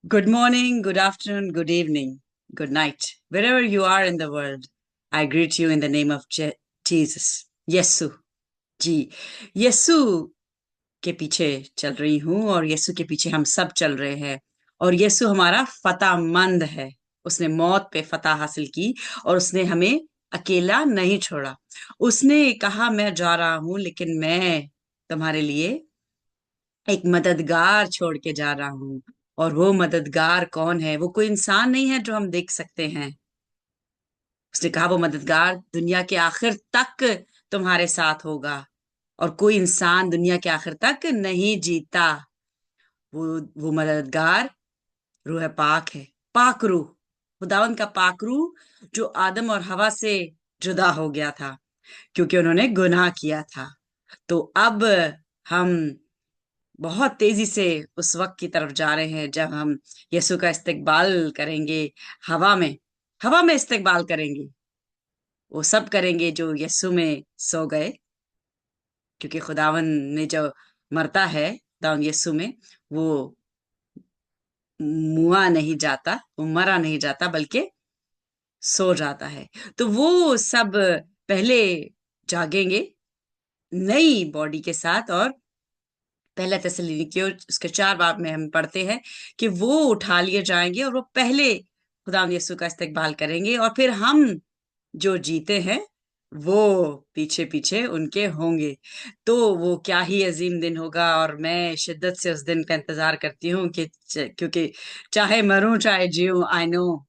Good morning, good afternoon, good evening, good night. Wherever you are in the world, I greet you in the name of Jesus. Yesu जी। यस्सु के पीछे चल रही हूँ और यस्सु के पीछे हम सब चल रहे हैं। और यस्सु हमारा फतेहमंद है। उसने मौत पे फतह हासिल की और उसने हमें अकेला नहीं छोड़ा। उसने कहा मैं जा रहा हूँ लेकिन मैं तुम्हारे लिए एक मददगार छोड़ के जा रहा हूँ। और वो मददगार कौन है? वो कोई इंसान नहीं है जो हम देख सकते हैं। उसने कहा वो मददगार दुनिया के आखिर तक तुम्हारे साथ होगा। और कोई इंसान दुनिया के आखिर तक नहीं जीता। वो वो मददगार रूह पाक है। पाक रूह, खुदावंद का पाक रूह जो आदम और हवा से जुदा हो गया था क्योंकि उन्होंने गुनाह किया था। तो अब हम बहुत तेजी से उस वक्त की तरफ जा रहे हैं जब हम यीशु का इस्तकबाल करेंगे। हवा में हवा में इस्तकबाल करेंगे। वो सब करेंगे जो यीशु में सो गए, क्योंकि खुदावन ने जो मरता है खुदावन यीशु में, वो मुआ नहीं जाता, वो मरा नहीं जाता, बल्कि सो जाता है। तो वो सब पहले जागेंगे नई बॉडी के साथ। और पहला थिस्सलुनीकियों उसके 4 बाब में हम पढ़ते हैं कि वो उठा लिए जाएंगे और वो पहले खुदा यीशु का इस्तकबाल करेंगे और फिर हम जो जीते हैं वो पीछे पीछे उनके होंगे। तो वो क्या ही अजीम दिन होगा और मैं शिद्दत से उस दिन का इंतजार करती हूँ कि क्योंकि चाहे मरूं चाहे जीऊं, आई नो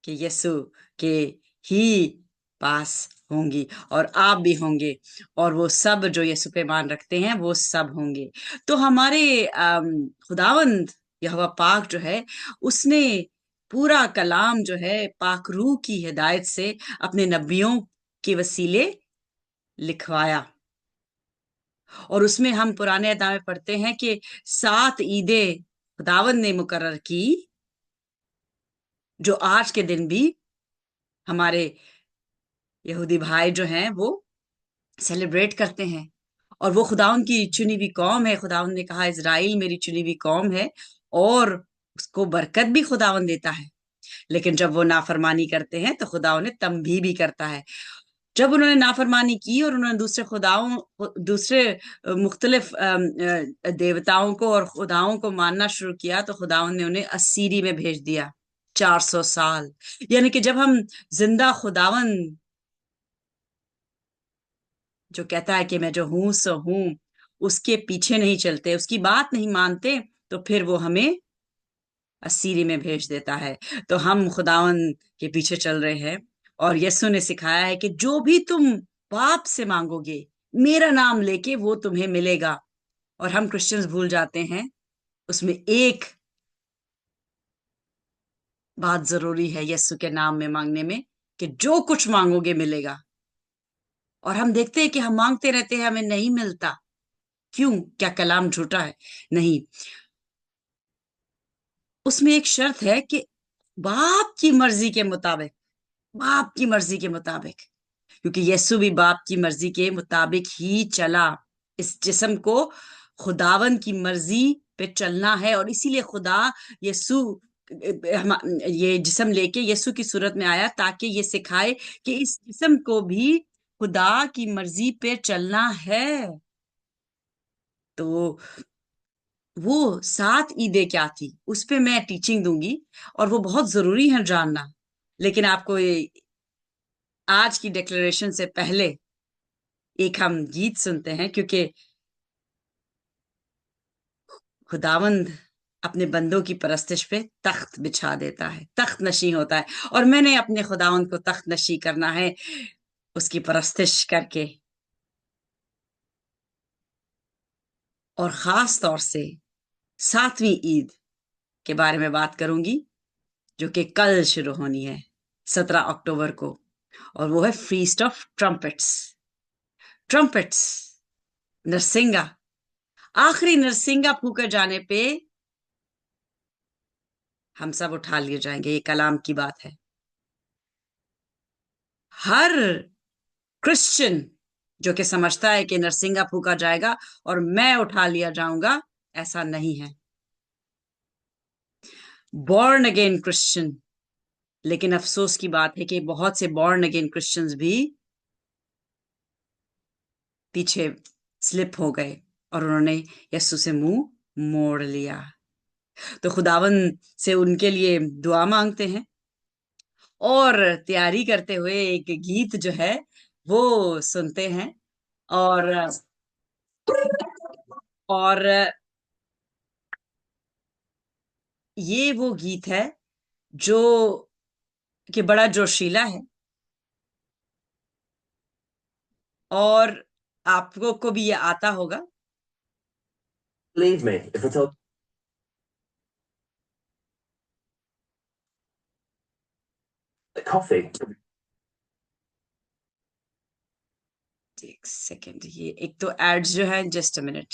कि यीशु के ही पास होंगी और आप भी होंगे। और वो सब जो यीशु पे ईमान रखते हैं वो सब होंगे। तो हमारे खुदावंद यहोवा पाक जो है, उसने पूरा कलाम जो है पाक रूह की हिदायत से अपने नबियों के वसीले लिखवाया। और उसमें हम पुराने अहद में पढ़ते हैं कि 7 ईदें खुदावंद ने मुकर्रर की, जो आज के दिन भी हमारे यहूदी भाई जो हैं वो सेलिब्रेट करते हैं। और वो खुदाउन की चुनी हुई कौम है। खुदाउन ने कहा इज़राइल मेरी चुनी हुई कौम है और उसको बरकत भी खुदावन देता है। लेकिन जब वो नाफरमानी करते हैं तो खुदा उन्हें तंबी भी करता है। जब उन्होंने नाफरमानी की और उन्होंने दूसरे मुख्तलिफ देवताओं को और खुदाओं को मानना शुरू किया तो खुदावन ने उन्हें असीरी में भेज दिया 400 साल। यानी कि जब हम जिंदा खुदावन जो कहता है कि मैं जो हूं सो हूं, उसके पीछे नहीं चलते, उसकी बात नहीं मानते, तो फिर वो हमें असीरी में भेज देता है। तो हम खुदावन के पीछे चल रहे हैं। और यीशु ने सिखाया है कि जो भी तुम बाप से मांगोगे मेरा नाम लेके वो तुम्हें मिलेगा। और हम क्रिश्चियंस भूल जाते हैं उसमें एक बात जरूरी है यीशु के नाम में मांगने में, कि जो कुछ मांगोगे मिलेगा। और हम देखते हैं कि हम मांगते रहते हैं, हमें नहीं मिलता। क्यों? क्या कलाम झूठा है? नहीं। उसमें एक शर्त है कि बाप की मर्जी के मुताबिक, बाप की मर्जी के मुताबिक, क्योंकि यीशु भी बाप की मर्जी के मुताबिक ही चला। इस जिस्म को खुदावन की मर्जी पे चलना है और इसीलिए खुदा यीशु ये जिस्म लेके यीशु की सूरत में आया ताकि ये सिखाए कि इस जिस्म को भी खुदा की मर्जी पे चलना है। तो वो 7 ईदें क्या थी उस पे मैं टीचिंग दूंगी और वो बहुत जरूरी है जानना। लेकिन आपको आज की डिक्लेरेशन से पहले एक हम गीत सुनते हैं, क्योंकि खुदावंद अपने बंदों की परस्तिश पे तख्त बिछा देता है, तख्त नशी होता है। और मैंने अपने खुदावंद को तख्त नशी करना है उसकी परस्तिश करके। और खास तौर से 7वीं ईद के बारे में बात करूंगी, जो कि कल शुरू होनी है 17 अक्टूबर को। और वो है फीस्ट ऑफ ट्रम्पेट्स। ट्रम्पेट्स, नरसिंगा। आखिरी नरसिंगा फूके जाने पे हम सब उठा लिए जाएंगे, ये कलाम की बात है। हर क्रिश्चियन जो कि समझता है कि नरसिंगा फूका जाएगा और मैं उठा लिया जाऊंगा, ऐसा नहीं है। Born again Christian. लेकिन अफसोस की बात है कि बहुत से बॉर्न अगेन क्रिश्चियंस भी पीछे स्लिप हो गए और उन्होंने यीशु से मुंह मोड़ लिया। तो खुदावन से उनके लिए दुआ मांगते हैं और तैयारी करते हुए एक गीत जो है वो सुनते हैं। और और ये वो गीत है जो कि बड़ा जोशीला है और आपको को भी ये आता होगा। Believe me, if I told the coffee. एक सेकेंड, ये एक तो एड्स जो है, जस्ट अ मिनट,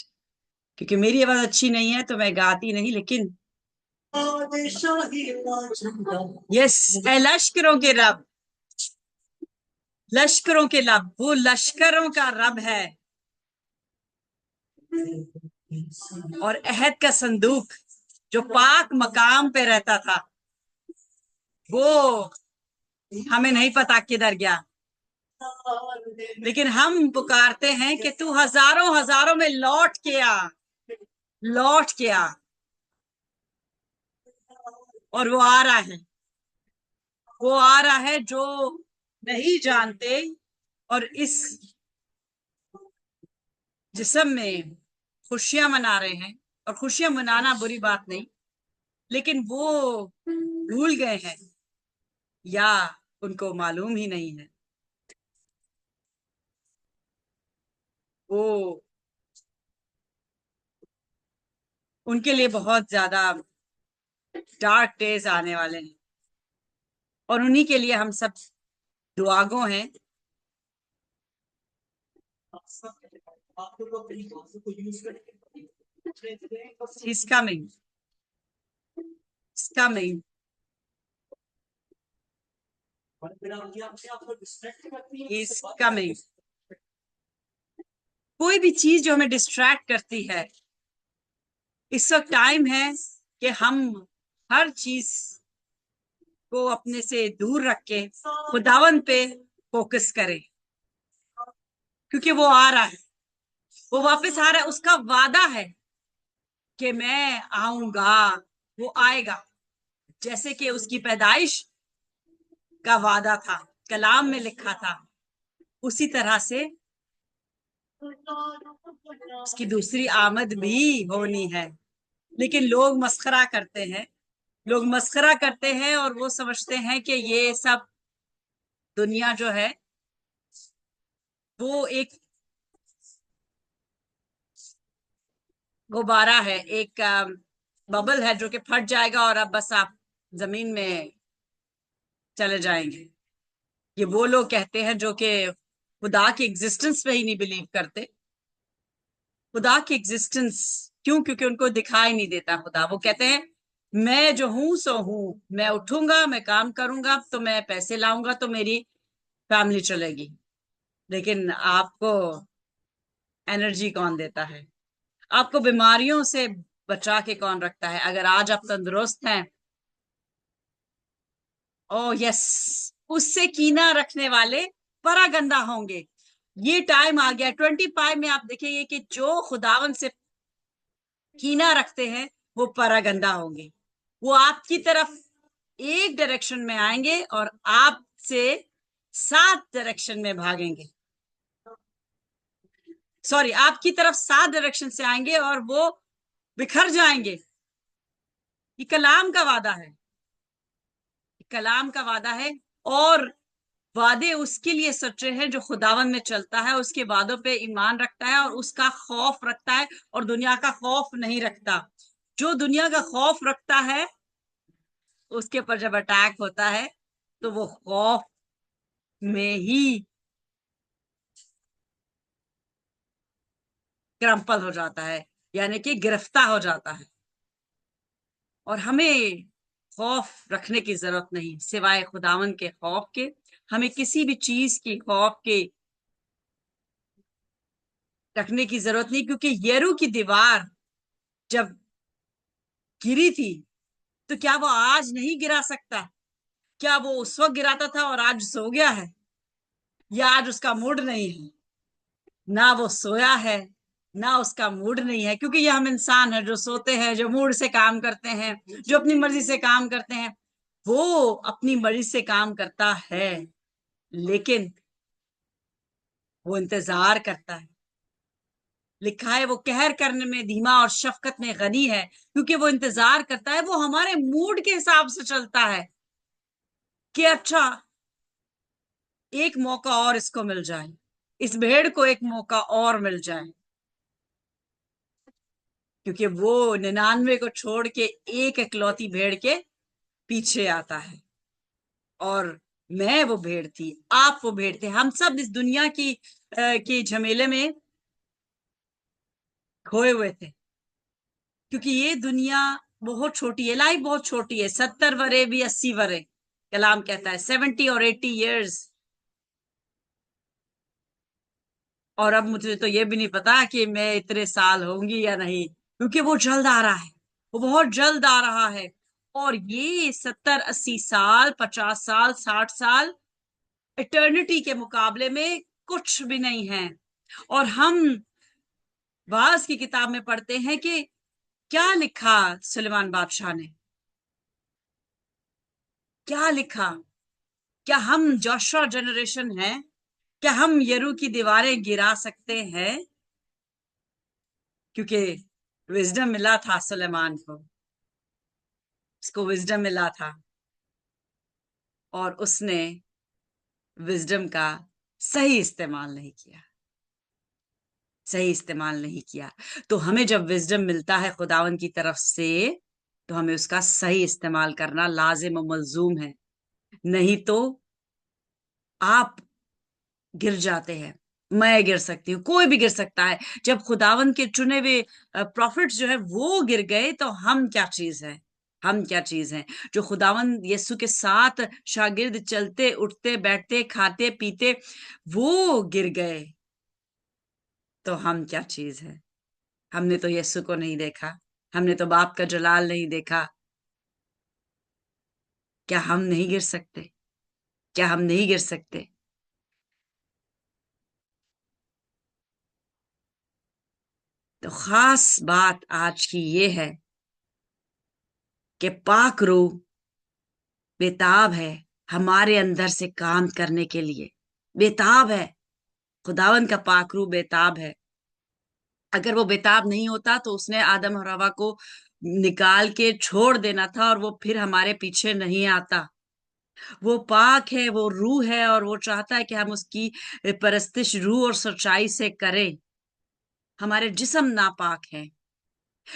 क्योंकि मेरी आवाज अच्छी नहीं है तो मैं गाती नहीं, लेकिन यस, है लश्करों के रब, लश्करों के रब, वो लश्करों का रब है। और अहद का संदूक जो पाक मकाम पे रहता था, वो हमें नहीं पता किधर गया, लेकिन हम पुकारते हैं कि तू हजारों हजारों में लौट के आ, लौट के आ। और वो आ रहा है, वो आ रहा है जो नहीं जानते और इस जिस्म में खुशियां मना रहे हैं। और खुशियां मनाना बुरी बात नहीं, लेकिन वो भूल गए हैं या उनको मालूम ही नहीं है। वो उनके लिए बहुत ज्यादा डार्क डेज आने वाले हैं और उन्हीं के लिए हम सब दुआगो हैं। He's coming, he's coming, he's coming। कोई भी चीज जो हमें डिस्ट्रैक्ट करती है, इस वक्त टाइम है कि हम हर चीज को अपने से दूर रख के खुदावन पे फोकस करें, क्योंकि वो आ रहा है, वो वापस आ रहा है। उसका वादा है कि मैं आऊंगा, वो आएगा, जैसे कि उसकी पैदाइश का वादा था, कलाम में लिखा था, उसी तरह से उसकी दूसरी आमद भी होनी है। लेकिन लोग मस्खरा करते हैं, लोग मस्खरा करते हैं और वो समझते हैं कि ये सब दुनिया जो है वो एक गुब्बारा है, एक बबल है जो कि फट जाएगा और अब बस आप जमीन में चले जाएंगे। ये वो लोग कहते हैं जो कि खुदा की एग्जिस्टेंस पे ही नहीं बिलीव करते। खुदा की एग्जिस्टेंस क्यों? क्योंकि उनको दिखाई नहीं देता खुदा। वो कहते हैं मैं जो हूं सो हूं, मैं उठूंगा, मैं काम करूंगा तो मैं पैसे लाऊंगा तो मेरी फैमिली चलेगी। लेकिन आपको एनर्जी कौन देता है? आपको बीमारियों से बचा के कौन रखता है? अगर आज आप तंदुरुस्त हैं, ओ यस, उससे कीना रखने वाले परागंदा होंगे। ये टाइम आ गया 25 में, आप देखेंगे कि जो खुदावन से कीना रखते हैं वो परागंदा होंगे। वो आपकी तरफ एक डायरेक्शन में आएंगे और आपसे 7 डायरेक्शन में भागेंगे। सॉरी, आपकी तरफ 7 डायरेक्शन से आएंगे और वो बिखर जाएंगे। ये कलाम का वादा है, कलाम का वादा है। और वादे उसके लिए सच्चे हैं जो खुदावन में चलता है, उसके वादों पे ईमान रखता है और उसका खौफ रखता है और दुनिया का खौफ नहीं रखता। जो दुनिया का खौफ रखता है, उसके ऊपर जब अटैक होता है तो वो खौफ में ही क्रम्पल हो जाता है, यानी कि गिरफ्तार हो जाता है। और हमें खौफ रखने की जरूरत नहीं सिवाय खुदावन के खौफ के। हमें किसी भी चीज की खौफ के रखने की जरूरत नहीं, क्योंकि यरू की दीवार जब गिरी थी तो तो क्या वो आज नहीं गिरा सकता? क्या वो उस वक्त गिराता था और आज सो गया है? या आज उसका मूड नहीं है? ना वो सोया है, ना उसका मूड नहीं है, क्योंकि ये हम इंसान हैं जो सोते हैं, जो मूड से काम करते हैं, जो अपनी मर्जी से काम करते हैं। वो अपनी मर्जी से काम करता है, लेकिन वो इंतजार करता है। लिखा है वो कहर करने में धीमा और शफकत में गनी है, क्योंकि वो इंतजार करता है। वो हमारे मूड के हिसाब से चलता है कि अच्छा, एक मौका और इसको मिल जाए, इस भेड़ को एक मौका और मिल जाए, क्योंकि वो 99 को छोड़ के एक इकलौती भेड़ के पीछे आता है। और मैं वो भेड़ थी, आप वो भेड़ थे, हम सब इस दुनिया की झमेले में खोए हुए थे, क्योंकि ये दुनिया बहुत छोटी है, लाइफ बहुत छोटी है। 70 वरे भी 80 वरे, कलाम कहता है 70 और 80 years। और अब मुझे तो ये भी नहीं पता कि मैं इतने साल होंगी या नहीं, क्योंकि वो जल्द आ रहा है, वो बहुत जल्द आ रहा है। और ये 70 80 साल, 50 साल, 60 साल इटर्निटी के मुकाबले में कुछ भी नहीं है। और हम बाज की किताब में पढ़ते हैं कि क्या लिखा सुलेमान बादशाह ने, क्या लिखा। क्या हम जोशुआ जनरेशन हैं? क्या हम यरू की दीवारें गिरा सकते हैं? क्योंकि विजडम मिला था सुलेमान को, उसको विजडम मिला था, और उसने विजडम का सही इस्तेमाल नहीं किया, सही इस्तेमाल नहीं किया। तो हमें जब विजडम मिलता है खुदावन की तरफ से, तो हमें उसका सही इस्तेमाल करना लाजिम और मलजूम है। नहीं तो आप गिर जाते हैं, मैं गिर सकती हूँ, कोई भी गिर सकता है। जब खुदावन के चुने हुए प्रॉफिट्स जो है वो गिर गए, तो हम क्या चीज है? हम क्या चीज हैं? जो खुदावन यीशु के साथ शागिर्द चलते उठते बैठते खाते पीते, वो गिर गए, तो हम क्या चीज है? हमने तो यीशु को नहीं देखा, हमने तो बाप का जलाल नहीं देखा। क्या हम नहीं गिर सकते? क्या हम नहीं गिर सकते? तो खास बात आज की ये है कि पाक रूह बेताब है हमारे अंदर से काम करने के लिए, बेताब है। खुदावन का पाक रूह बेताब है। अगर वो बेताब नहीं होता तो उसने आदम और हवा को निकाल के छोड़ देना था, और वो फिर हमारे पीछे नहीं आता। वो पाक है, वो रूह है, और वो चाहता है कि हम उसकी परस्तिश रूह और सच्चाई से करें। हमारे जिस्म नापाक है,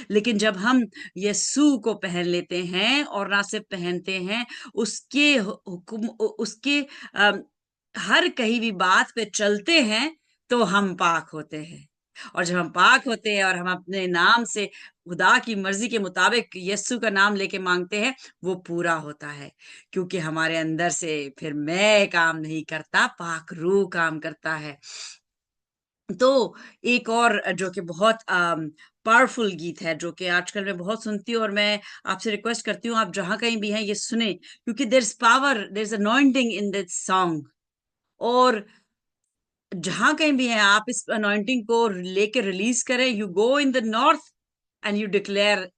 लेकिन जब हम यीशु को पहन लेते हैं, और ना सिर्फ पहनते हैं, उसके हुक्म, उसके अम, हर कही भी बात पे चलते हैं, तो हम पाक होते हैं। और जब हम पाक होते हैं और हम अपने नाम से खुदा की मर्जी के मुताबिक यीशु का नाम लेके मांगते हैं, वो पूरा होता है, क्योंकि हमारे अंदर से फिर मैं काम नहीं करता, पाक रूह काम करता है। तो एक और जो कि बहुत पावरफुल गीत है, जो कि आजकल मैं बहुत सुनती हूँ, और मैं आपसे रिक्वेस्ट करती हूँ आप जहां कहीं भी हैं ये सुने, क्योंकि there is power, there is anointing in this song. और जहां कहीं भी हैं आप इस अनॉइंटिंग को लेके रिलीज करें। You go in the north and you declare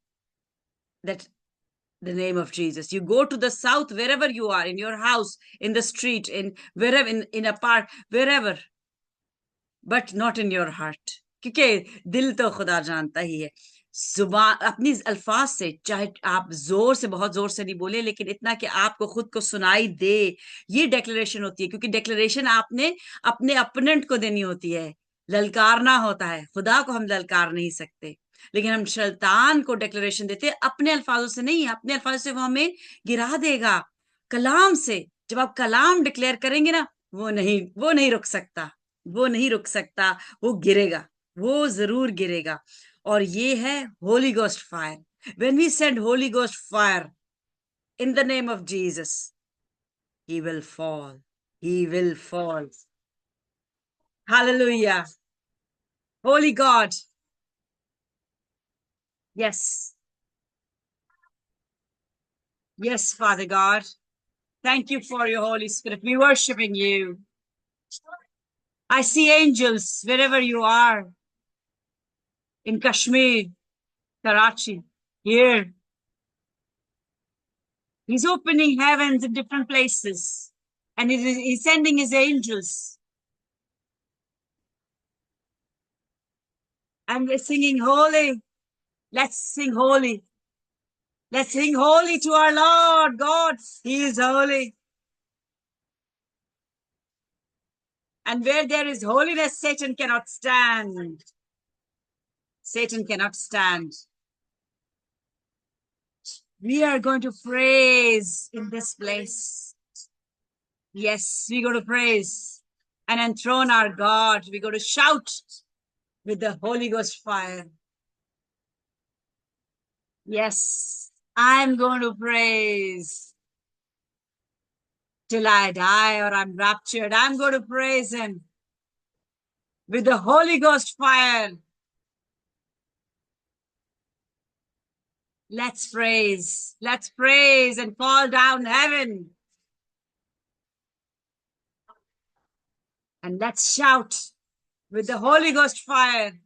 that the name of Jesus. You go to the south, wherever you are, in your house, in the street, in wherever, in a park, wherever, but not in your heart, क्योंकि दिल तो खुदा जानता ही है। जुबान अपनी अल्फाज से, चाहे आप जोर से, बहुत जोर से नहीं बोले, लेकिन इतना कि आपको खुद को सुनाई दे, ये डेक्लेरेशन होती है। क्योंकि डेक्लेरेशन आपने अपने अपोनेंट को देनी होती है, ललकारना होता है। खुदा को हम ललकार नहीं सकते, लेकिन हम शैतान को डेक्लेरेशन देते हैं अपने अल्फाजों से नहीं। अपने अल्फाजों से वो हमें गिरा देगा, कलाम से। जब आप कलाम डिक्लेयर करेंगे ना, वो नहीं रुक सकता, वो नहीं रुक सकता, वो गिरेगा, वो जरूर गिरेगा। और ये है holy ghost fire. When we send holy ghost fire in the name of Jesus, he will fall, he will fall. Hallelujah, holy God. Yes, Yes, Father God. Thank you for your Holy Spirit. We're worshiping you. I see angels wherever you are. In Kashmir, Karachi, here. He's opening heavens in different places. And he's sending his angels. And we're singing holy. Let's sing holy. Let's sing holy to our Lord God. He is holy. And where there is holiness, Satan cannot stand. Satan cannot stand. We are going to praise in this place. Yes, we're going to praise and enthrone our God. We're going to shout with the Holy Ghost fire. Yes, I'm going to praise till I die or I'm raptured. I'm going to praise him with the Holy Ghost fire. Let's praise and call down heaven. And let's shout with the Holy Ghost fire.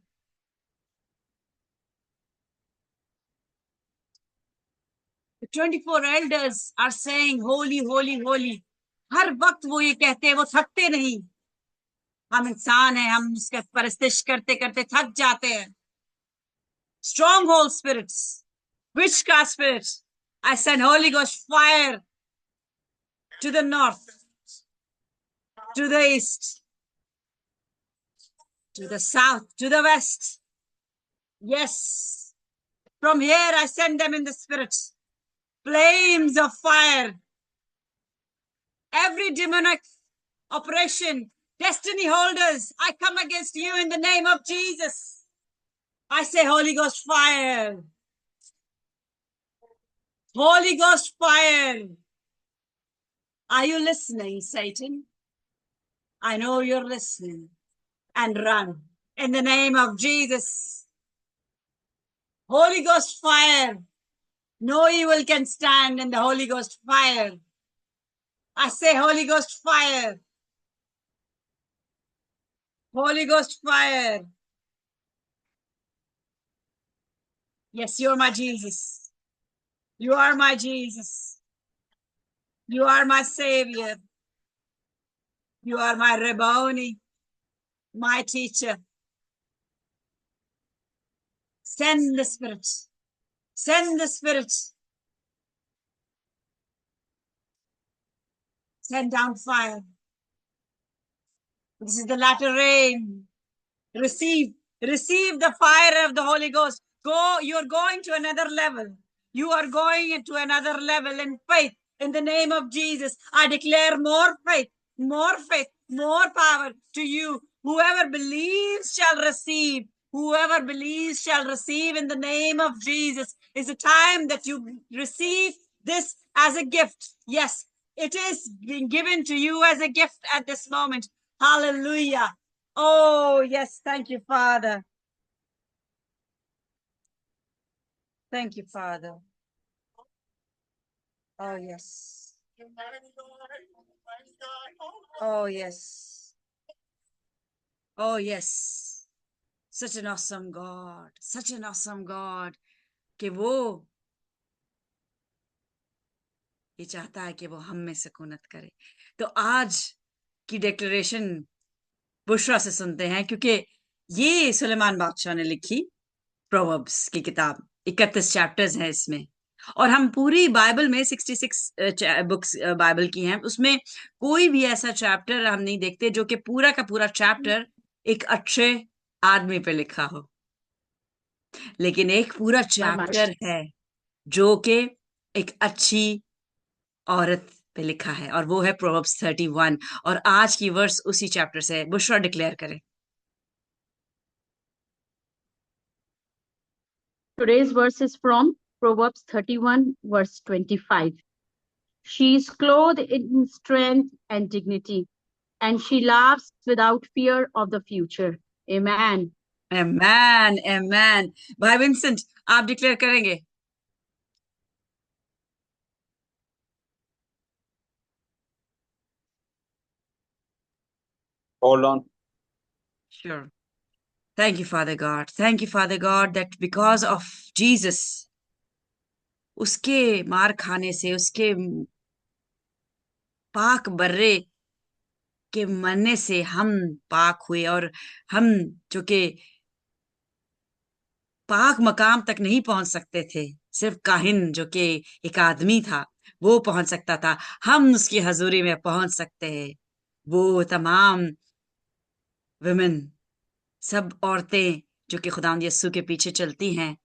The 24 elders are saying, holy, holy, holy. हर वक्त वो ये कहते हैं, वो थकते नहीं. हम इंसान हैं, हम उसके परस्तिश करते करते थक जाते हैं. Stronghold spirits, witchcraft spirits. I send Holy Ghost fire to the north, to the east, to the south, to the west. Yes. From here I send them in the spirit. Flames of fire. Every demonic operation, destiny holders, I come against you in the name of Jesus. I say Holy Ghost fire. Holy Ghost fire. Are you listening, Satan? I know you're listening. And run in the name of Jesus. Holy Ghost fire. No evil can stand in the Holy Ghost fire. I say Holy Ghost fire. Holy Ghost fire. Yes, you're my Jesus. You are my Jesus. You are my Savior. You are my Rabboni, my teacher. Send the Spirit. Send the Spirit. Send down fire. This is the latter rain. Receive the fire of the Holy Ghost. You're going to another level. You are going into another level in faith. In the name of Jesus, I declare more faith, more power to you. Whoever believes shall receive. Whoever believes shall receive in the name of Jesus. It's a time that you receive this as a gift. Yes, it is being given to you as a gift at this moment. Hallelujah. Oh, yes. Thank you, Father. Thank you, Father. Oh, yes. Oh, yes. Oh, yes. Such an awesome God. Such an awesome God. कि वो ये चाहता है कि वो हम में सकूनत करे. तो आज की डिक्लेरेशन बुशरा से सुनते हैं, क्योंकि ये सुलेमान बादशाह ने लिखी प्रोवर्ब्स की किताब. 31 चैप्टर्स हैं इसमें, और हम पूरी बाइबल में 66 बुक्स बाइबल की हैं. उसमें कोई भी ऐसा चैप्टर हम नहीं देखते जो कि पूरा का पूरा चैप्टर एक अच्छे आदमी पे लिखा हो. लेकिन एक पूरा चैप्टर है जो कि एक अच्छी औरत पे लिखा है, और वो है प्रोवर्ब्स 31. और आज की वर्स उसी चैप्टर से है. बुशरा डिक्लेयर करें. Today's verse is from Proverbs 31, verse 25. She is clothed in strength and dignity, and she laughs without fear of the future. Amen. Amen, amen. भाई विंसेंट, आप डिक्लेयर करेंगे? Hold on. Sure. Thank you, Father God. Thank you, Father God, that because of Jesus, उसके मार खाने से, उसके पाक बर्रे के मरने से हम पाक हुए, और हम जो कि पाक मकाम तक नहीं पहुंच सकते थे, सिर्फ काहिन जो कि एक आदमी था वो पहुंच सकता था, हम उसकी हजूरी में पहुंच सकते हैं। वो तमाम विमेन, सब औरतें जो कि खुदावंद यीशु के पीछे चलती हैं,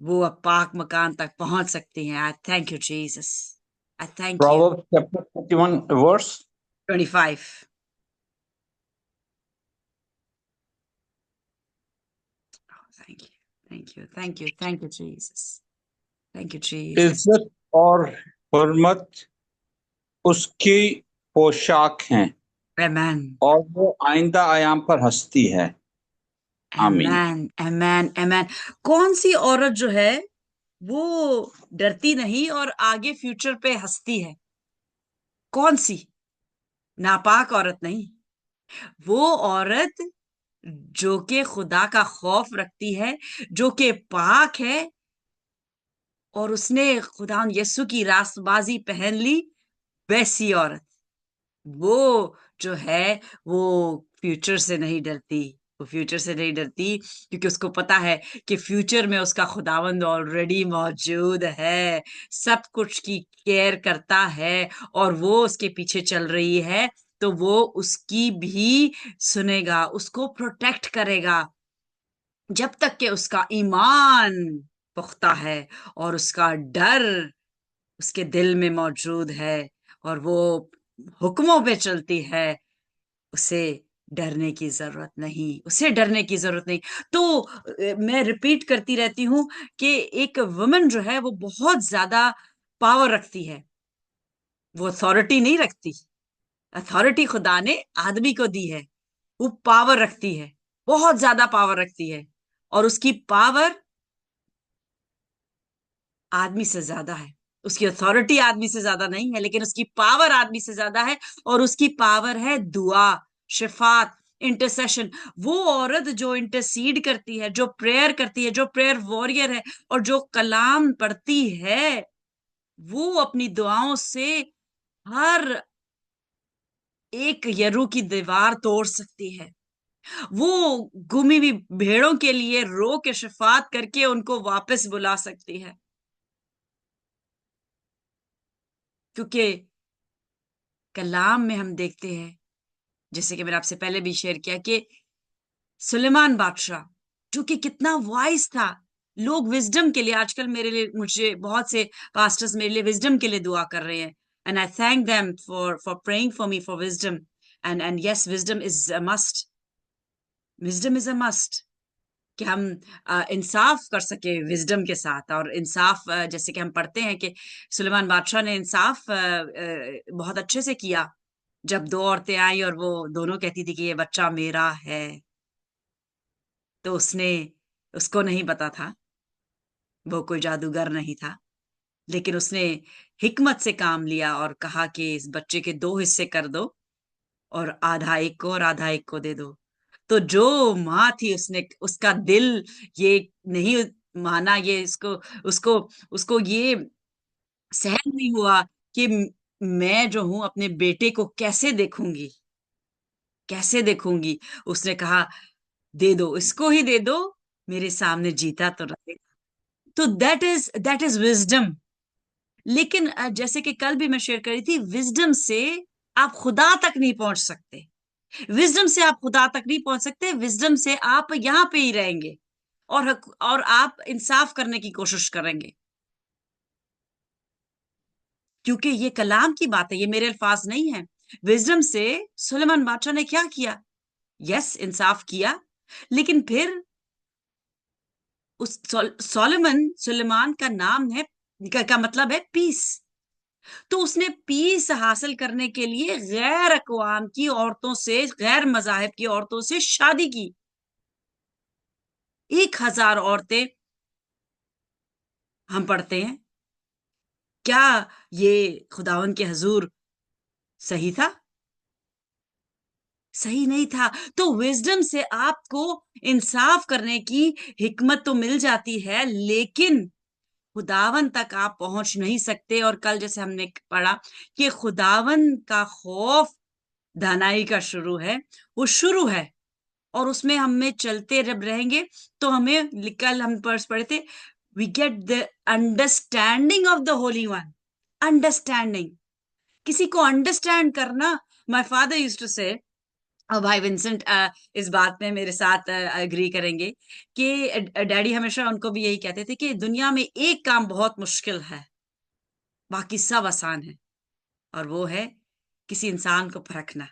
वो अब पाक मकान तक पहुंच सकती हैं। आई thank you Jesus, I thank you. Proverbs chapter 31 verse 25. Thank you, thank you, thank you, thank you Jesus, thank you Jesus. इज्जत और हुर्मत उसकी पोशाक हैं Amen, और वो आइंदा आयाम पर हंसती है। आमीन। amen, amen, amen. कौन सी औरत जो है वो डरती नहीं और आगे फ्यूचर पे हंसती है? कौन सी? नापाक औरत नहीं, वो औरत जो कि खुदा का खौफ रखती है, जो कि पाक है, और उसने खुदा यीशु की रास्तबाजी पहन ली, वैसी औरत। वो जो है वो फ्यूचर से नहीं डरती, वो फ्यूचर से नहीं डरती, क्योंकि उसको पता है कि फ्यूचर में उसका खुदावंद ऑलरेडी मौजूद है, सब कुछ की केयर करता है, और वो उसके पीछे चल रही है, तो वो उसकी भी सुनेगा, उसको प्रोटेक्ट करेगा, जब तक कि उसका ईमान पुख्ता है और उसका डर उसके दिल में मौजूद है, और वो हुक्मों पे चलती है। उसे डरने की जरूरत नहीं, उसे डरने की जरूरत नहीं। तो मैं रिपीट करती रहती हूँ कि एक वुमन जो है वो बहुत ज्यादा पावर रखती है, वो अथॉरिटी नहीं रखती। अथॉरिटी खुदा ने आदमी को दी है, वो पावर रखती है, बहुत ज्यादा पावर रखती है, और उसकी पावर आदमी से ज्यादा है। उसकी अथॉरिटी आदमी से ज्यादा नहीं है, लेकिन उसकी पावर आदमी से ज्यादा है, और उसकी पावर है दुआ, शिफात, इंटरसेशन। वो औरत जो इंटरसीड करती है, जो प्रेयर करती है, जो प्रेयर वॉरियर है, और जो कलाम पढ़ती है, वो अपनी दुआओं से हर एक यरू की दीवार तोड़ सकती है। वो गुमी हुई भेड़ों के लिए रो के शिफात करके उनको वापस बुला सकती है, क्योंकि कलाम में हम देखते हैं, जैसे कि मैंने आपसे पहले भी शेयर किया, कि सुलेमान बादशाह जो कि कितना वाइज था। लोग विजडम के लिए आजकल मेरे लिए, मुझे बहुत से पास्टर्स मेरे लिए विजडम के लिए दुआ कर रहे हैं, and I thank them for praying for me for wisdom, and yes, wisdom is a must, wisdom is a must, कि हम इंसाफ कर सके विजडम के साथ। और इंसाफ, जैसे कि हम पढ़ते हैं कि सुलेमान बादशाह ने इंसाफ बहुत अच्छे से किया, जब दो औरतें आई और वो दोनों कहती थी कि ये बच्चा मेरा है, तो उसने, उसको नहीं पता था, वो कोई जादूगर नहीं था, लेकिन उसने हिकमत से काम लिया और कहा कि इस बच्चे के दो हिस्से कर दो, और आधा एक को और आधा एक को दे दो। तो जो माँ थी, उसने, उसका दिल ये नहीं माना, ये इसको, उसको उसको ये सहन नहीं हुआ कि मैं जो हूं अपने बेटे को कैसे देखूंगी, कैसे देखूंगी। उसने कहा दे दो, इसको ही दे दो, मेरे सामने जीता तो रहे। तो दैट इज विजडम। लेकिन जैसे कि कल भी मैं शेयर कर रही थी, विजडम से आप खुदा तक नहीं पहुंच सकते, विजडम से आप खुदा तक नहीं पहुंच सकते, विजडम से आप यहाँ पे ही रहेंगे, और आप इंसाफ करने की कोशिश करेंगे, क्योंकि ये कलाम की बात है, ये मेरे अल्फाज नहीं है। विजडम से सुलेमान बादशाह ने क्या किया? यस, इंसाफ किया, लेकिन फिर उस सोलोमन, सुलेमान का नाम है, का मतलब है पीस। तो उसने पीस हासिल करने के लिए गैर अकवाम की औरतों से, गैर मजाहब की औरतों से शादी की। 1000 औरतें हम पढ़ते हैं। क्या ये खुदावन के हजूर सही था? सही नहीं था। तो विजडम से आपको इंसाफ करने की हिकमत तो मिल जाती है, लेकिन खुदावन तक आप पहुंच नहीं सकते। और कल जैसे हमने पढ़ा कि खुदावन का खौफ दानाई का शुरू है, वो शुरू है, और उसमें हमें चलते जब रहेंगे तो हमें, कल हम पर्स पढ़े थे, we get the understanding of the holy one. Understanding, किसी को अंडरस्टैंड करना। माय फादर यूज्ड टू से, और भाई विंसेंट इस बात में मेरे साथ एग्री करेंगे कि डैडी हमेशा उनको भी यही कहते थे कि दुनिया में एक काम बहुत मुश्किल है, बाकी सब आसान है, और वो है किसी इंसान को परखना।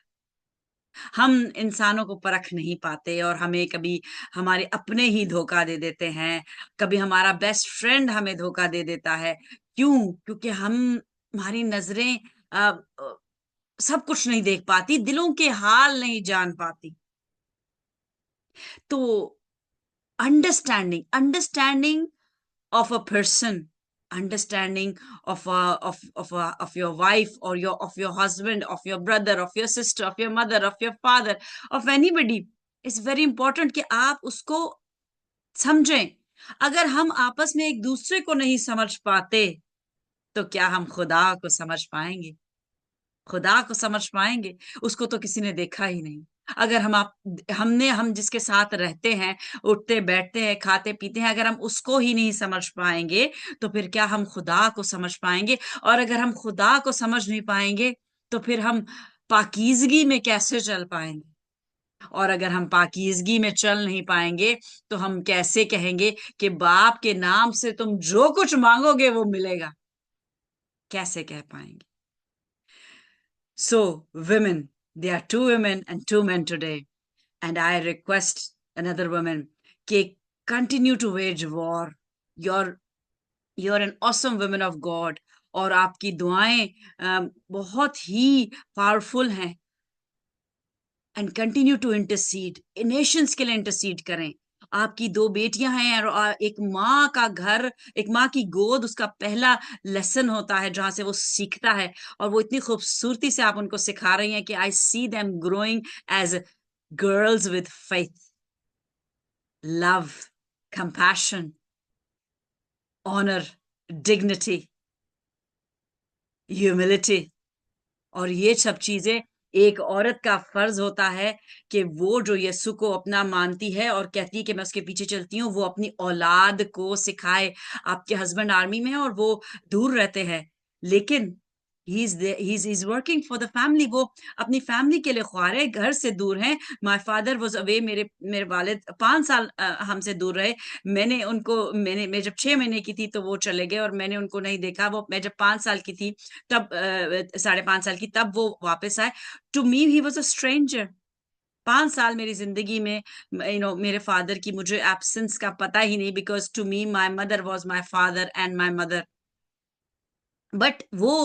हम इंसानों को परख नहीं पाते, और हमें कभी हमारे अपने ही धोखा दे देते हैं, कभी हमारा बेस्ट फ्रेंड हमें धोखा दे देता है। क्यों? क्योंकि हमारी नजरें सब कुछ नहीं देख पाती, दिलों के हाल नहीं जान पाती। तो understanding of a person, understanding of your wife, or of your husband, of your brother, of your sister, of your mother, of your father, of anybody, is very important कि आप उसको समझें। अगर हम आपस में एक दूसरे को नहीं समझ पाते, तो क्या हम खुदा को समझ पाएंगे? खुदा को समझ पाएंगे? उसको तो किसी ने देखा ही नहीं। अगर हम जिसके साथ रहते हैं, उठते बैठते हैं, खाते पीते हैं, अगर हम उसको ही नहीं समझ पाएंगे, तो फिर क्या हम खुदा को समझ पाएंगे? और अगर हम खुदा को समझ नहीं पाएंगे, तो फिर हम पाकीज़गी में कैसे चल पाएंगे? और अगर हम पाकीज़गी में चल नहीं पाएंगे, तो हम कैसे कहेंगे कि बाप के नाम से तुम जो कुछ मांगोगे वो मिलेगा? कैसे कह पाएंगे? So, women, there are two women and two men today, and I request another woman कि continue to wage war. You're an awesome woman of God, और आपकी दुआएं बहुत ही पावरफुल हैं, and continue to intercede. nations के लिए intercede करें। आपकी दो बेटियां हैं, और एक माँ का घर, एक माँ की गोद उसका पहला लेसन होता है, जहां से वो सीखता है, और वो इतनी खूबसूरती से आप उनको सिखा रही हैं कि I see them growing as girls with faith, love, compassion, honour, dignity, humility. और ये सब चीजें एक औरत का फर्ज होता है कि वो जो यीशु को अपना मानती है और कहती है कि मैं उसके पीछे चलती हूँ, वो अपनी औलाद को सिखाए। आपके हस्बैंड आर्मी में है और वो दूर रहते हैं, लेकिन he's working for the family। वो अपनी फैमिली के लिए ख्वार है, घर से दूर हैं। माय फादर वाज अवे, मेरे वालिद 5 साल हमसे दूर रहे। मैं जब 6 महीने की थी तो वो चले गए, और मैंने उनको नहीं देखा। वो मैं जब 5 साल की थी, तब 5.5 साल की, तब वो वापस आए। To me he was a stranger. 5 साल मेरी जिंदगी में, मेरे फादर की मुझे एब्सेंस का पता ही नहीं, because to me my mother was my father and my mother. But वो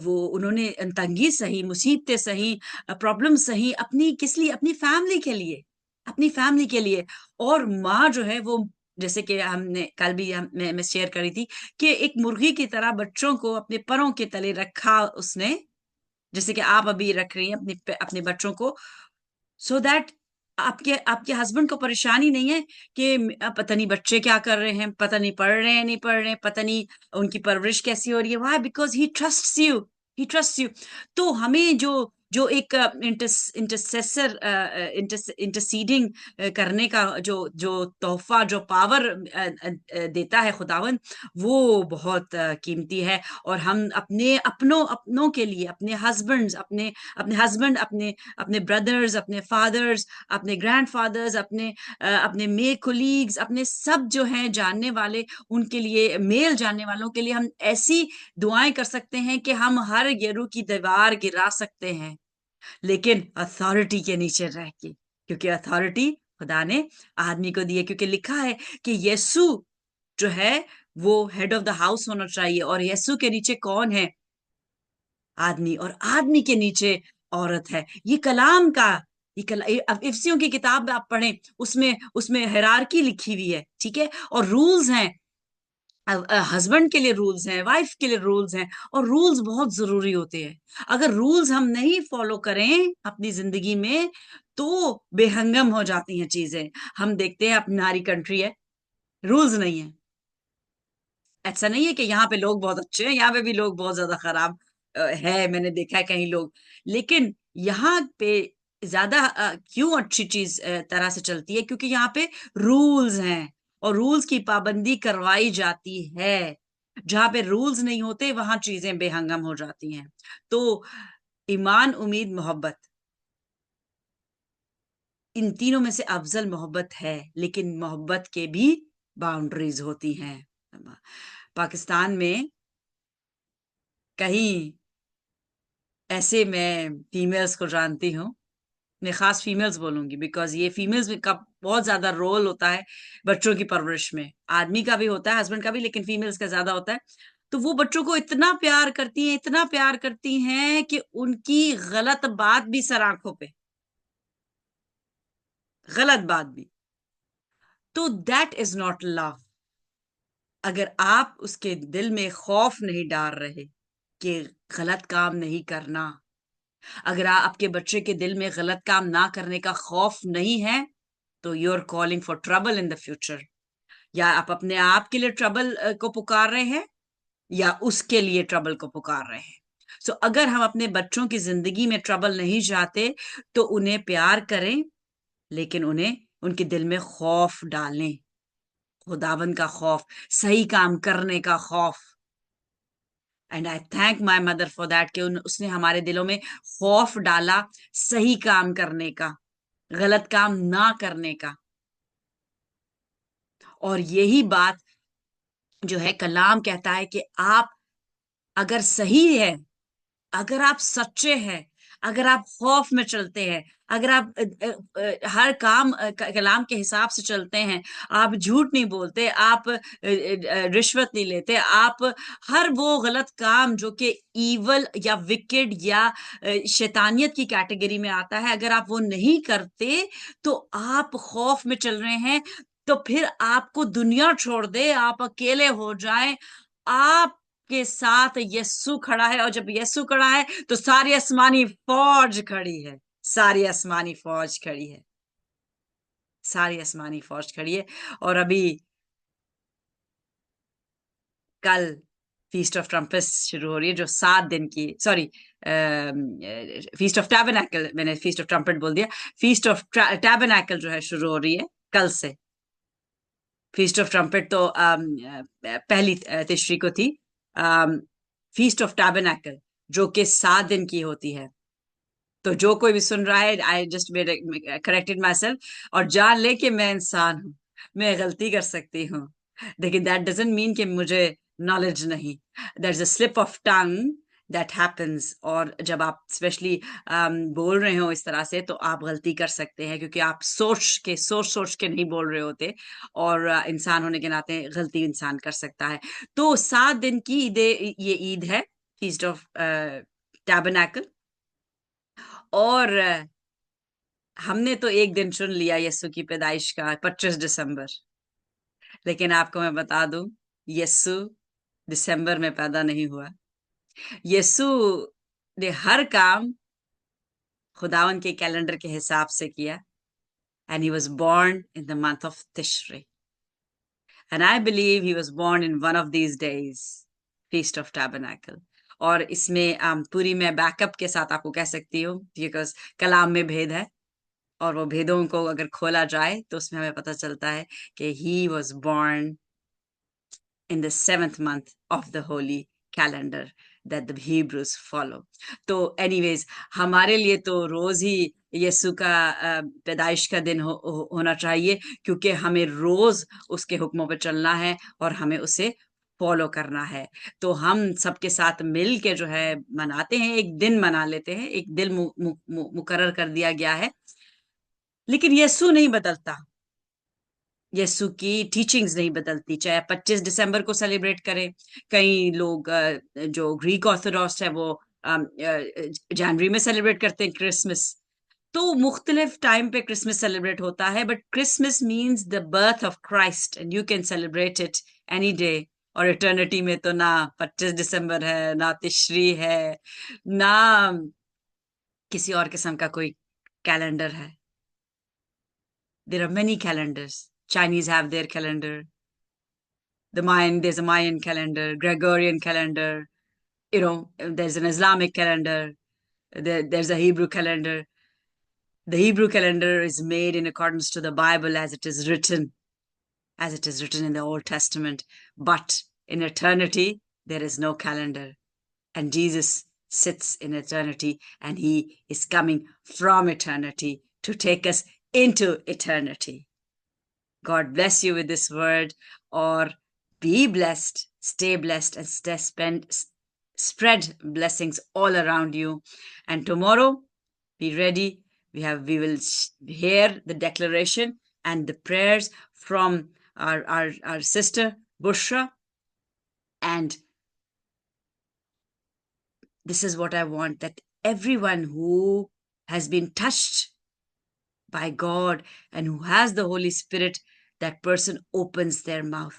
उन्होंने तंगी सही, मुसीबतें सही, प्रॉब्लम सही, अपनी किस लिए? अपनी फैमिली के लिए, अपनी फैमिली के लिए। और माँ जो है वो, जैसे कि हमने कल भी मैं शेयर करी थी, कि एक मुर्गी की तरह बच्चों को अपने पैरों के तले रखा उसने, जैसे कि आप अभी रख रही हैं अपने बच्चों को, सो दैट आपके आपके हस्बैंड को परेशानी नहीं है कि पता नहीं बच्चे क्या कर रहे हैं, पता नहीं पढ़ रहे हैं नहीं पढ़ रहे हैं, पता नहीं उनकी परवरिश कैसी हो रही है। Why? Because he trusts you, he trusts you. तो हमें जो जो एक इंटरसेसर, इंटरसीडिंग करने का जो जो तोहफा, जो पावर देता है खुदावन, वो बहुत कीमती है। और हम अपने अपनों के लिए, अपने हस्बैंड्स, अपने हस्बैंड, अपने ब्रदर्स, अपने फादर्स, अपने ग्रैंडफादर्स, अपने मेल कोलीग्स, अपने सब जो हैं जानने वाले, उनके लिए, मेल जानने वालों के लिए हम ऐसी दुआएं कर सकते हैं कि हम हर यरू की दीवार गिरा सकते हैं, लेकिन अथॉरिटी के नीचे रह के, क्योंकि अथॉरिटी खुदा ने आदमी को दी है। क्योंकि लिखा है कि यीशु जो है वो हेड ऑफ द हाउस होना चाहिए, और यीशु के नीचे कौन है? आदमी, और आदमी के नीचे औरत है। ये कलाम का, अब इफ्सियों की किताब आप पढ़ें, उसमें उसमें हायरार्की लिखी हुई है, ठीक है, और रूल्स हैं। हस्बैंड के लिए रूल्स हैं, वाइफ के लिए रूल्स हैं, और रूल्स बहुत जरूरी होते हैं। अगर रूल्स हम नहीं फॉलो करें अपनी जिंदगी में तो बेहंगम हो जाती हैं चीजें। हम देखते हैं अपनी हमारी कंट्री है, रूल्स नहीं है। ऐसा नहीं है कि यहाँ पे लोग बहुत अच्छे हैं, यहाँ पे भी लोग बहुत ज्यादा खराब है, मैंने देखा है कहीं लोग। लेकिन यहाँ पे ज्यादा क्यों अच्छी चीज तरह से चलती है, क्योंकि यहाँ पे रूल्स हैं और रूल्स की पाबंदी करवाई जाती है। जहाँ पे रूल्स नहीं होते वहां चीजें बेहंगम हो जाती हैं। तो ईमान, उम्मीद, मोहब्बत, इन तीनों में से अफजल मोहब्बत है, लेकिन मोहब्बत के भी बाउंड्रीज होती हैं। पाकिस्तान में कहीं ऐसे मैं फीमेल्स को जानती हूँ, मैं खास फीमेल्स बोलूंगी बिकॉज ये फीमेल्स का बहुत ज्यादा रोल होता है बच्चों की परवरिश में। आदमी का भी होता है, हस्बैंड का भी, लेकिन फीमेल्स का ज्यादा होता है। तो वो बच्चों को इतना प्यार करती हैं, इतना प्यार करती हैं कि उनकी गलत बात भी सर आंखों पे, गलत बात भी। तो दैट इज नॉट लव। अगर आप उसके दिल में खौफ नहीं डाल रहे कि गलत काम नहीं करना, अगर आपके बच्चे के दिल में गलत काम ना करने का खौफ नहीं है, तो you are calling for trouble in the future. या आप अपने आप के लिए ट्रबल को पुकार रहे हैं, या उसके लिए ट्रबल को पुकार रहे हैं। सो अगर हम अपने बच्चों की जिंदगी में ट्रबल नहीं चाहते तो उन्हें प्यार करें, लेकिन उन्हें उनके दिल में खौफ डालें, खुदावन का खौफ, सही काम करने का खौफ। And I thank my mother for that कि उसने हमारे दिलों में खौफ डाला सही काम करने का, गलत काम ना करने का। और यही बात जो है कलाम कहता है कि आप अगर सही है, अगर आप सच्चे हैं, अगर आप खौफ में चलते हैं, अगर आप हर काम कलाम के हिसाब से चलते हैं, आप झूठ नहीं बोलते, आप रिश्वत नहीं लेते, आप हर वो गलत काम जो कि ईवल या विकेड या शैतानियत की कैटेगरी में आता है, अगर आप वो नहीं करते तो आप खौफ में चल रहे हैं। तो फिर आपको दुनिया छोड़ दे, आप अकेले हो जाएं, आप के साथ यस्सु खड़ा है, और जब यस्सु खड़ा है तो सारी आसमानी फौज खड़ी है, सारी आसमानी फौज खड़ी है, सारी आसमानी फौज खड़ी है। और अभी कल फीस्ट ऑफ ट्रम्पस शुरू हो रही है, जो 7 दिन की, सॉरी, फीस्ट ऑफ टैबरनैकल, मैंने फीस्ट ऑफ ट्रम्पट बोल दिया, फीस्ट ऑफ टैबरनैकल जो है शुरू हो रही है कल से। फीस्ट ऑफ ट्रम्पट तो पहली तिश्री को थी। फीस्ट ऑफ टैबरनैकल जो कि 7 दिन की होती है। तो जो कोई भी सुन रहा है, I just corrected my self, और जान ले कि मैं इंसान हूं, मैं गलती कर सकती हूँ, लेकिन दैट डजंट मीन कि मुझे नॉलेज नहीं। That is a slip of tongue that happens. और जब आप स्पेशली बोल रहे हो इस तरह से, तो आप गलती कर सकते हैं, क्योंकि आप सोच के नहीं बोल रहे होते, और इंसान होने के नाते गलती इंसान कर सकता है। तो 7 दिन की ये ईद है, फीस्ट ऑफ टैबरनैकल। और हमने तो एक दिन चुन लिया यस्सु की पैदाइश का, 25 दिसंबर। लेकिन आपको मैं बता दूं, यस्सु दिसंबर में पैदा नहीं हुआ। यस्सु ने हर काम खुदावन के कैलेंडर के हिसाब से किया, and he was born in the month of Tishrei, and I believe he was born in one of these days, feast of tabernacle. और इसमें पूरी मैं बैकअप के साथ आपको कह सकती हूँ, बिकॉज कलाम में भेद है, और वो भेदों को अगर खोला जाए तो उसमें हमें पता चलता है कि he was born in the 7th month of the holy calendar that the Hebrews follow. तो एनीवेज, हमारे लिए तो रोज ही यीशु का पैदाइश का दिन होना चाहिए, क्योंकि हमें रोज उसके हुक्मों पर चलना है और हमें उसे फॉलो करना है। तो हम सबके साथ मिल के जो है मनाते हैं, एक दिन मना लेते हैं, एक दिन मुकर्रर कर दिया गया है। लेकिन यीशु नहीं बदलता, यीशु की टीचिंग्स नहीं बदलती, चाहे 25 दिसंबर को सेलिब्रेट करें। कई लोग जो ग्रीक ऑर्थोडॉक्स है वो जनवरी में सेलिब्रेट करते हैं क्रिसमस। तो मुख्तलिफ टाइम पे क्रिसमस सेलिब्रेट होता है, but Christmas means the birth of Christ, and you can celebrate it any day और इटर्निटी में तो ना 25 दिसंबर है, ना तिश्री है, ना किसी और किस्म का कोई कैलेंडर है. There are many calendars. Chinese have their calendar. There's a Mayan calendar, Gregorian calendar. There's an Islamic calendar. There's a Hebrew calendar. The Hebrew calendar is made in accordance to the Bible as it is written in the Old Testament. But in eternity, there is no calendar. And Jesus sits in eternity, and he is coming from eternity to take us into eternity. God bless you with this word, or be blessed, stay blessed, and spread blessings all around you. And tomorrow, be ready. We will hear the declaration and the prayers from our sister Bushra. And this is what I want, that everyone who has been touched by God and who has the Holy Spirit, that person opens their mouth.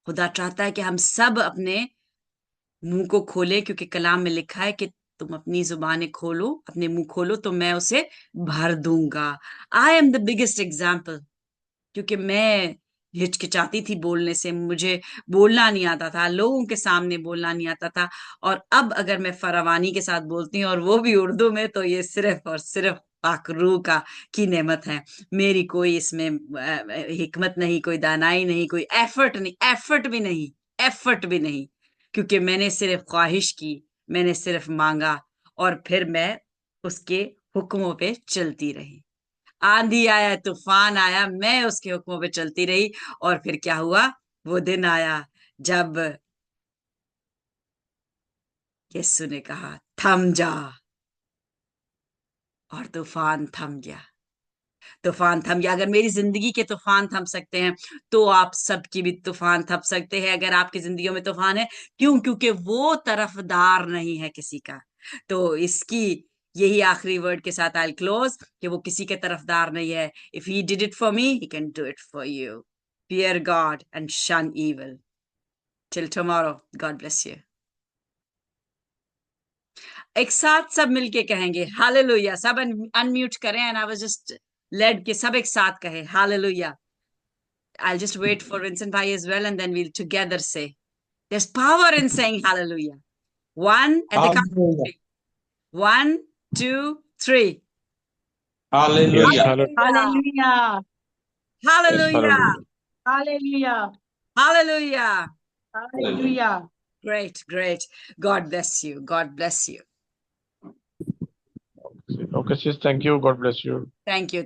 खुदा चाहता है कि हम सब अपने मुंह को खोलें, क्योंकि कलाम में लिखा है कि तुम अपनी जुबानें खोलो, अपने मुंह खोलो तो मैं उसे भर दूंगा. I am the biggest example, क्योंकि मैं हिचकिचाती थी बोलने से, मुझे बोलना नहीं आता था, लोगों के सामने बोलना नहीं आता था. और अब अगर मैं फरावानी के साथ बोलती हूँ और वो भी उर्दू में, तो ये सिर्फ और सिर्फ पाक रूह की नेमत है. मेरी कोई इसमें हिकमत नहीं, कोई दानाई नहीं, कोई एफर्ट भी नहीं, क्योंकि मैंने सिर्फ ख्वाहिश की, मैंने सिर्फ मांगा, और फिर मैं उसके हुक्मों पे चलती रही. आंधी आया, तूफान आया, मैं उसके हुक्मों पे चलती रही. और फिर क्या हुआ? वो दिन आया जब यीशु ने कहा थम जा, और तूफान थम गया. अगर मेरी जिंदगी के तूफान थम सकते हैं, तो आप सबकी भी तूफान थम सकते हैं. अगर आपकी जिंदगियों में तूफान है, क्योंकि वो तरफदार नहीं है किसी का. तो इसकी यही आखिरी वर्ड के साथ आई क्लोज, कि वो किसी के तरफदार नहीं है. If he did it for me, he can do it for you. Fear God and shun evil. Till tomorrow, God bless you. एक साथ सब मिलके कहेंगे हालेलुया. सब अनम्यूट करें, and I was just led कि सब एक साथ कहे hallelujah. I'll just wait for Vincent Bhai as well, and then we'll together say. There's power in saying hallelujah. One, at the count of three. 1, 2, 3. Hallelujah. Hallelujah. Hallelujah. Hallelujah. Hallelujah. Hallelujah. Great. God bless you. God bless you. Okay, sis. Thank you. God bless you. Thank you.